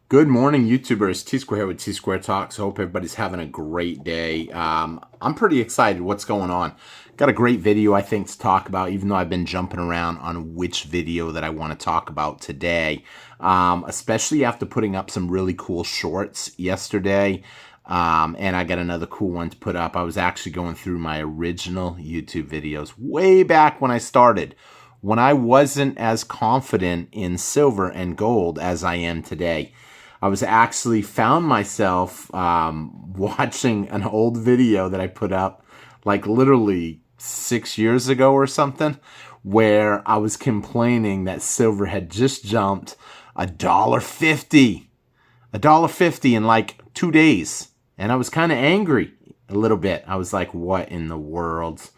Good morning, YouTubers. T-Square here with T-Square Talks. Hope everybody's having a great day. I'm pretty excited what's going on. Got a great video, I think, to talk about, even though I've been jumping around on which video that I want to talk about today, especially after putting up some really cool shorts yesterday. And I got another cool one to put up. I was actually going through my original YouTube videos way back when I started, when I wasn't as confident in silver and gold as I am today. I was actually found myself watching an old video that I put up like literally 6 years ago or something, where I was complaining that silver had just jumped $1.50 in like 2 days. And I was kind of angry a little bit. I was like, what in the world?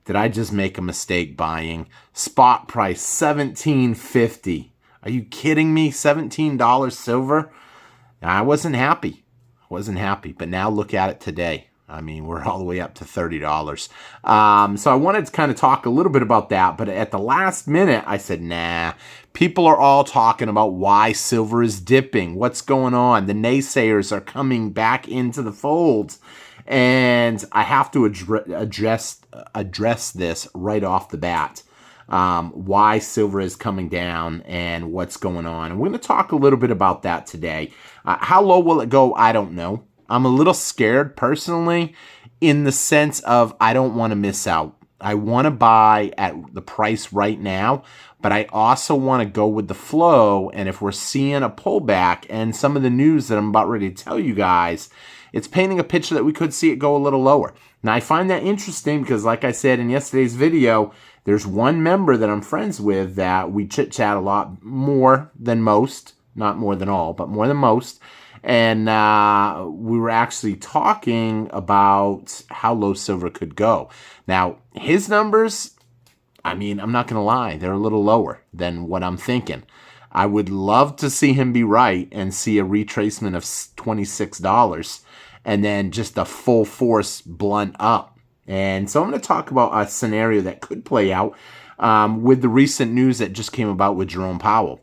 Did I just make a mistake buying? Spot price $17.50. Are you kidding me? $17 silver? I wasn't happy. But now look at it today. I mean, we're all the way up to $30. So I wanted to kind of talk a little bit about that. But at the last minute, I said, nah. People are all talking about why silver is dipping. What's going on? The naysayers are coming back into the fold. And I have to address this right off the bat. Why silver is coming down and what's going on. And we're going to talk a little bit about that today. How low will it go? I don't know. I'm a little scared personally, in the sense of I don't want to miss out. I want to buy at the price right now, but I also want to go with the flow. And if we're seeing a pullback and some of the news that I'm about ready to tell you guys, it's painting a picture that we could see it go a little lower. Now, I find that interesting because, like I said in yesterday's video, there's one member that I'm friends with that we chit-chat a lot more than most. Not more than all, but more than most. And we were actually talking about how low silver could go. Now, his numbers, I mean, I'm not going to lie, they're a little lower than what I'm thinking. I would love to see him be right and see a retracement of $26 and then just a full force blunt up. And so I'm going to talk about a scenario that could play out with the recent news that just came about with Jerome Powell.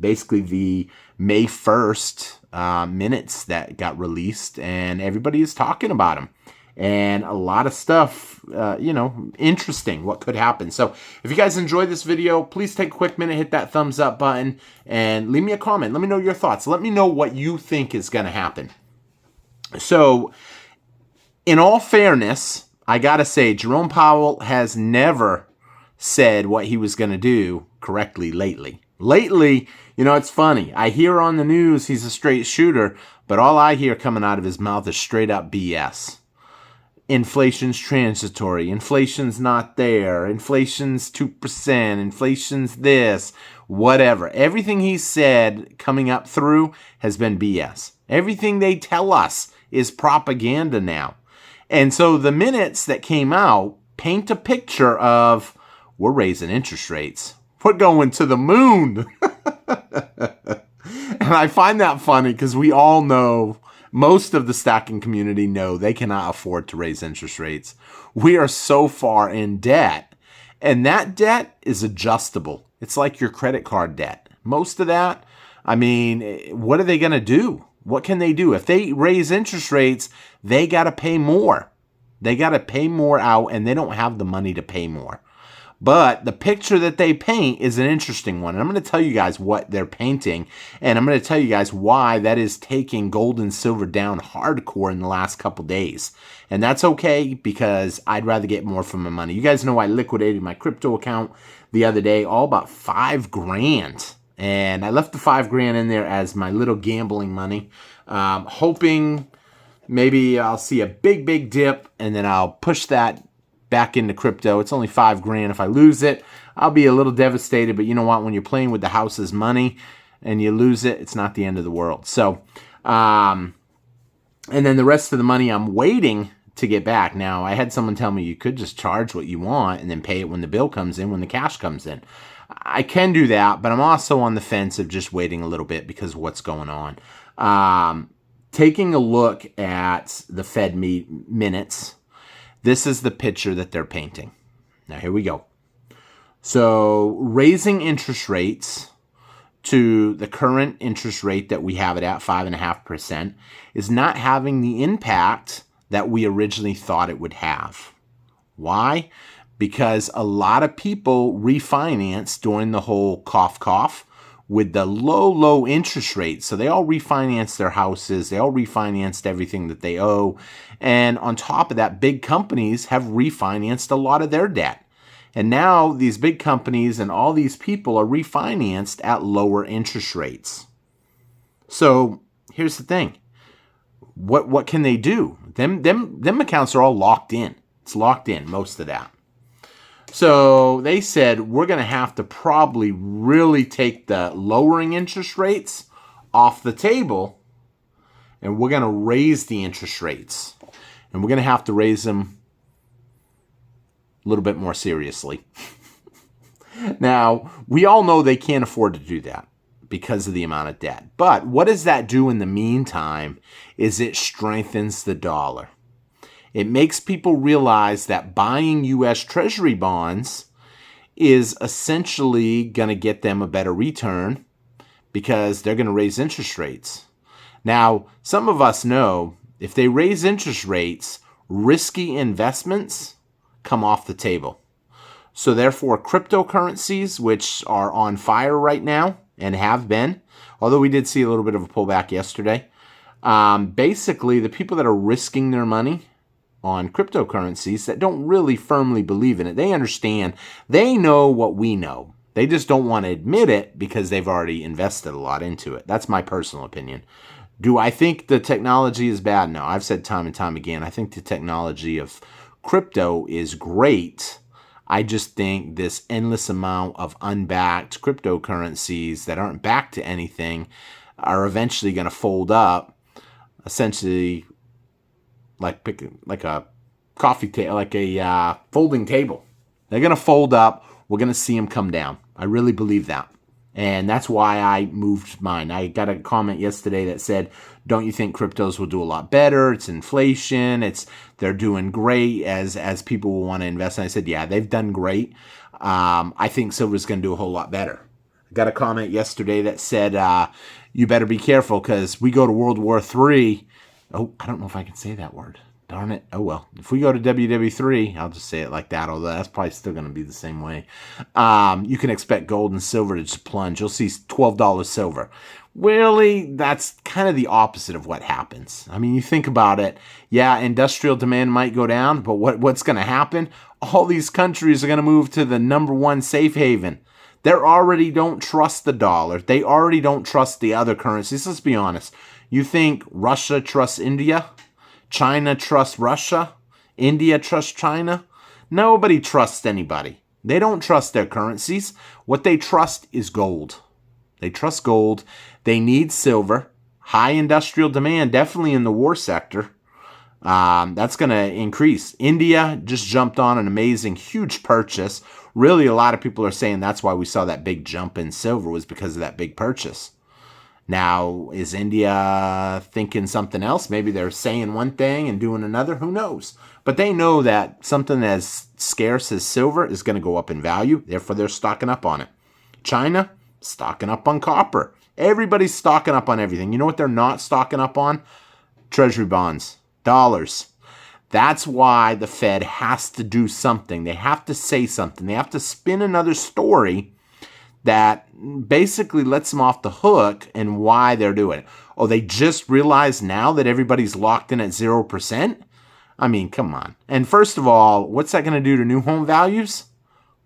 Basically the May 1st minutes that got released, and everybody is talking about them. And a lot of stuff, interesting what could happen. So if you guys enjoyed this video, please take a quick minute, hit that thumbs up button, and leave me a comment. Let me know your thoughts. Let me know what you think is going to happen. So in all fairness, I got to say, Jerome Powell has never said what he was going to do correctly lately. Lately, it's funny. I hear on the news he's a straight shooter, but all I hear coming out of his mouth is straight up BS. Inflation's transitory. Inflation's not there. Inflation's 2%. Inflation's this. Whatever. Everything he said coming up through has been BS. Everything they tell us is propaganda now. And so the minutes that came out paint a picture of we're raising interest rates. We're going to the moon. And I find that funny because we all know, most of the stocking community know they cannot afford to raise interest rates. We are so far in debt, and that debt is adjustable. It's like your credit card debt. Most of that, I mean, what are they going to do? What can they do? If they raise interest rates, they got to pay more. They got to pay more out, and they don't have the money to pay more. But the picture that they paint is an interesting one. And I'm going to tell you guys what they're painting. And I'm going to tell you guys why that is taking gold and silver down hardcore in the last couple days. And that's okay, because I'd rather get more from my money. You guys know I liquidated my crypto account the other day, all about $5,000. And I left the $5,000 in there as my little gambling money, hoping maybe I'll see a big dip, and then I'll push that back into crypto. It's only $5,000. If I lose it, I'll be a little devastated. But you know what? When you're playing with the house's money and you lose it, it's not the end of the world. So, and then the rest of the money I'm waiting to get back. Now, I had someone tell me you could just charge what you want and then pay it when the bill comes in, when the cash comes in. I can do that, but I'm also on the fence of just waiting a little bit because of what's going on. Taking a look at the Fed minutes, this is the picture that they're painting. Now, here we go. So raising interest rates to the current interest rate that we have it at, 5.5%, is not having the impact that we originally thought it would have. Why? Because a lot of people refinanced during the whole cough with the low interest rates. So they all refinanced their houses. They all refinanced everything that they owe. And on top of that, big companies have refinanced a lot of their debt. And now these big companies and all these people are refinanced at lower interest rates. So here's the thing. What can they do? Them accounts are all locked in. It's locked in, most of that. So they said, we're going to have to probably really take the lowering interest rates off the table, and we're going to raise the interest rates. And we're going to have to raise them a little bit more seriously. Now, we all know they can't afford to do that because of the amount of debt. But what does that do in the meantime is it strengthens the dollar. It makes people realize that buying U.S. Treasury bonds is essentially going to get them a better return because they're going to raise interest rates. Now, some of us know if they raise interest rates, risky investments come off the table. So therefore, cryptocurrencies, which are on fire right now and have been, although we did see a little bit of a pullback yesterday, basically the people that are risking their money on cryptocurrencies that don't really firmly believe in it, they understand, they know what we know. They just don't want to admit it because they've already invested a lot into it. That's my personal opinion. Do I think the technology is bad? No, I've said time and time again, I think the technology of crypto is great. I just think this endless amount of unbacked cryptocurrencies that aren't backed to anything are eventually going to fold up, essentially like a coffee table, like a folding table. They're going to fold up. We're going to see them come down. I really believe that. And that's why I moved mine. I got a comment yesterday that said, don't you think cryptos will do a lot better? It's inflation. They're doing great as people will want to invest. And I said, yeah, they've done great. I think silver's going to do a whole lot better. I got a comment yesterday that said, you better be careful because we go to World War III. Oh, I don't know if I can say that word. Darn it. Oh, well. If we go to WW3, I'll just say it like that, although that's probably still going to be the same way. You can expect gold and silver to just plunge. You'll see $12 silver. Really, that's kind of the opposite of what happens. I mean, you think about it. Yeah, industrial demand might go down, but what's going to happen? All these countries are going to move to the number one safe haven. They already don't trust the dollar. They already don't trust the other currencies. Let's be honest. You think Russia trusts India? China trusts Russia? India trusts China? Nobody trusts anybody. They don't trust their currencies. What they trust is gold. They trust gold. They need silver. High industrial demand, definitely in the war sector. That's going to increase. India just jumped on an amazing, huge purchase. Really, a lot of people are saying that's why we saw that big jump in silver was because of that big purchase. Now, is India thinking something else? Maybe they're saying one thing and doing another. Who knows? But they know that something as scarce as silver is going to go up in value. Therefore, they're stocking up on it. China, stocking up on copper. Everybody's stocking up on everything. You know what they're not stocking up on? Treasury bonds, dollars. That's why the Fed has to do something. They have to say something. They have to spin another story that basically lets them off the hook and why they're doing it. Oh, they just realized now that everybody's locked in at 0%? I mean, come on. And first of all, what's that going to do to new home values?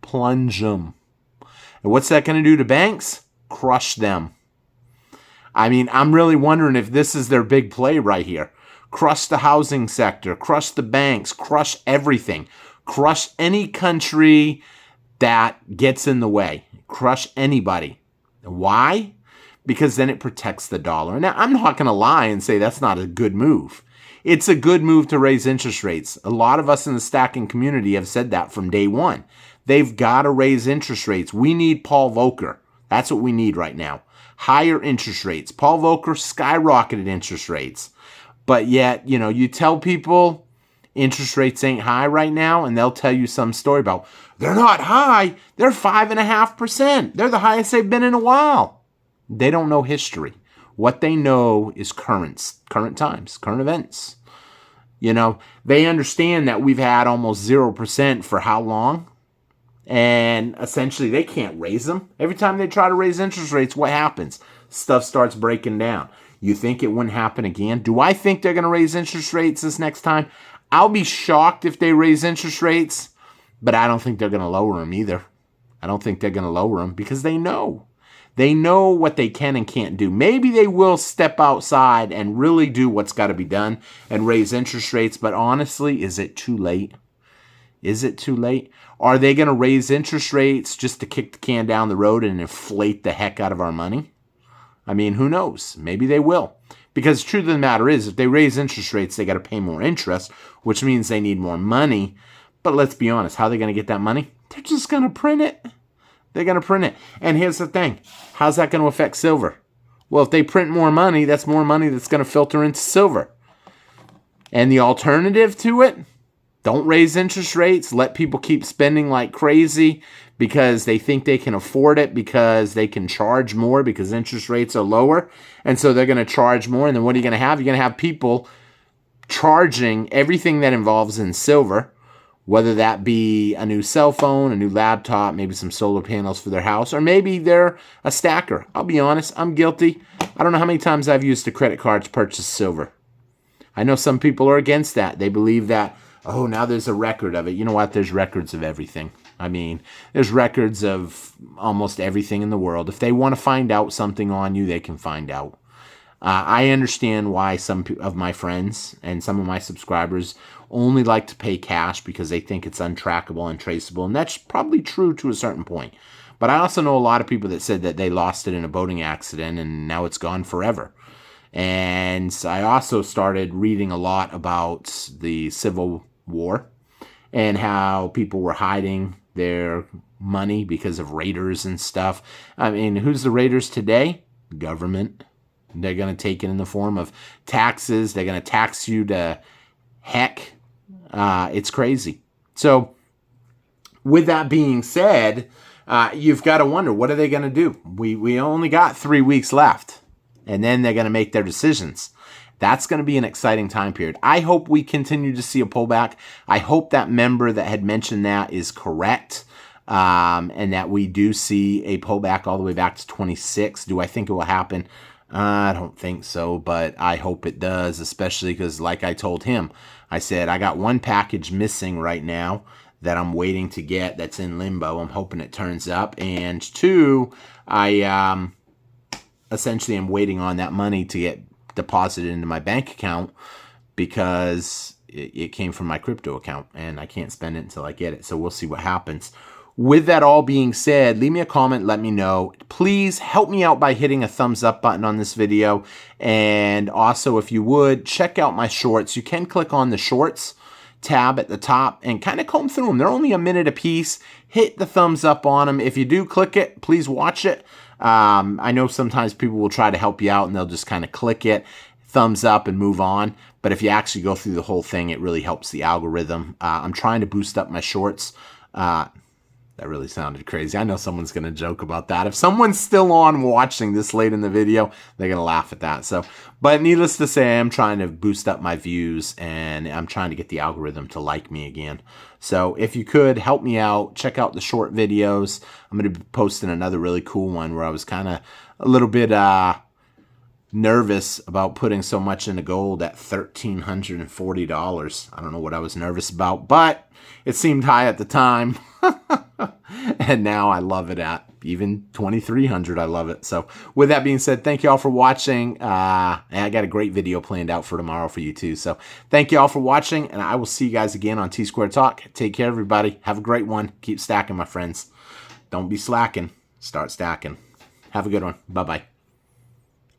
Plunge them. And what's that going to do to banks? Crush them. I mean, I'm really wondering if this is their big play right here. Crush the housing sector, crush the banks, crush everything. Crush any country that gets in the way. Crush anybody. Why? Because then it protects the dollar. Now, I'm not going to lie and say that's not a good move. It's a good move to raise interest rates. A lot of us in the stacking community have said that from day one. They've got to raise interest rates. We need Paul Volcker. That's what we need right now. Higher interest rates. Paul Volcker skyrocketed interest rates. But yet, you tell people interest rates ain't high right now, and they'll tell you some story about, they're not high, they're 5.5%. They're the highest they've been in a while. They don't know history. What they know is current times, current events. You know, they understand that we've had almost 0% for how long? And essentially, they can't raise them. Every time they try to raise interest rates, what happens? Stuff starts breaking down. You think it wouldn't happen again? Do I think they're going to raise interest rates this next time? I'll be shocked if they raise interest rates, but I don't think they're going to lower them either. I don't think they're going to lower them because they know. They know what they can and can't do. Maybe they will step outside and really do what's got to be done and raise interest rates, but honestly, is it too late? Is it too late? Are they going to raise interest rates just to kick the can down the road and inflate the heck out of our money? I mean, who knows? Maybe they will. Because the truth of the matter is, if they raise interest rates, they got to pay more interest, which means they need more money. But let's be honest, how are they going to get that money? They're just going to print it. They're going to print it. And here's the thing. How's that going to affect silver? Well, if they print more money, that's more money that's going to filter into silver. And the alternative to it, don't raise interest rates. Let people keep spending like crazy because they think they can afford it, because they can charge more because interest rates are lower. And so they're going to charge more. And then what are you going to have? You're going to have people charging everything that involves in silver, whether that be a new cell phone, a new laptop, maybe some solar panels for their house, or maybe they're a stacker. I'll be honest, I'm guilty. I don't know how many times I've used a credit card to purchase silver. I know some people are against that. They believe that, oh, now there's a record of it. You know what? There's records of everything. I mean, there's records of almost everything in the world. If they want to find out something on you, they can find out. I understand why some of my friends and some of my subscribers only like to pay cash because they think it's untrackable and traceable, and that's probably true to a certain point. But I also know a lot of people that said that they lost it in a boating accident and now it's gone forever. And I also started reading a lot about the Civil War and how people were hiding their money because of raiders and stuff. I mean, who's the raiders today? Government. They're going to take it in the form of taxes. They're going to tax you to heck. It's crazy. So with that being said, you've got to wonder, what are they going to do? We only got 3 weeks left, and then they're going to make their decisions. That's going to be an exciting time period. I hope we continue to see a pullback. I hope that member that had mentioned that is correct, and that we do see a pullback all the way back to 26. Do I think it will happen? I don't think so, but I hope it does, especially because, like I told him, I said, I got one package missing right now that I'm waiting to get that's in limbo. I'm hoping it turns up. And two, I essentially am waiting on that money to get deposited into my bank account because it came from my crypto account, and I can't spend it until I get it. So we'll see what happens. With that all being said, leave me a comment, let me know. Please help me out by hitting a thumbs up button on this video. And also, if you would, check out my shorts. You can click on the shorts tab at the top and kind of comb through them. They're only a minute a piece. Hit the thumbs up on them. If you do click it, please watch it. I know sometimes people will try to help you out and they'll just kind of click it, thumbs up, and move on. But if you actually go through the whole thing, it really helps the algorithm. I'm trying to boost up my shorts. That really sounded crazy. I know someone's going to joke about that. If someone's still on watching this late in the video, they're going to laugh at that. So, but needless to say, I'm trying to boost up my views, and I'm trying to get the algorithm to like me again. So if you could help me out, check out the short videos. I'm going to be posting another really cool one where I was kind of a little bit nervous about putting so much into gold at $1,340. I don't know what I was nervous about, but it seemed high at the time. And now I love it at even 2,300. I love it. So with that being said, thank you all for watching. And I got a great video planned out for tomorrow for you too. So thank you all for watching, and I will see you guys again on T Square Talk. Take care, everybody. Have a great one. Keep stacking, my friends. Don't be slacking. Start stacking. Have a good one. Bye-bye.